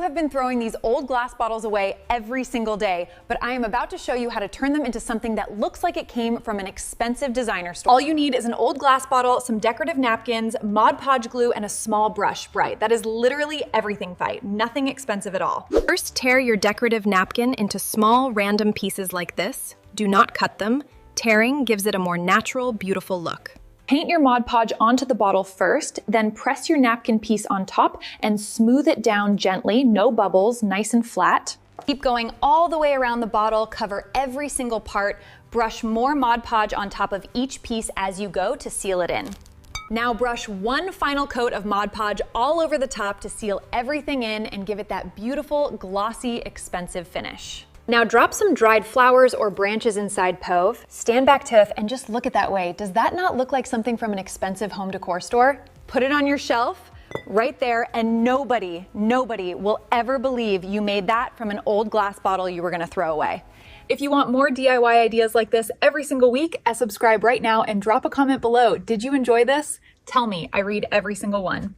have been throwing these old glass bottles away every single day, but I am about to show you how to turn them into something that looks like it came from an expensive designer store. All you need is an old glass bottle, some decorative napkins, Mod Podge glue, and a small brush. Right, that is literally everything, Fight. Nothing expensive at all. First, tear your decorative napkin into small, random pieces like this. Do not cut them. Tearing gives it a more natural, beautiful look. Paint your Mod Podge onto the bottle first, then press your napkin piece on top and smooth it down gently, no bubbles, nice and flat. Keep going all the way around the bottle, cover every single part, brush more Mod Podge on top of each piece as you go to seal it in. Now brush one final coat of Mod Podge all over the top to seal everything in and give it that beautiful, glossy, expensive finish. Now drop some dried flowers or branches inside Pove, stand back Tiff, and just look at that way. Does that not look like something from an expensive home decor store? Put it on your shelf, right there, and nobody will ever believe you made that from an old glass bottle you were gonna throw away. If you want more DIY ideas like this every single week, subscribe right now and drop a comment below. Did you enjoy this? Tell me, I read every single one.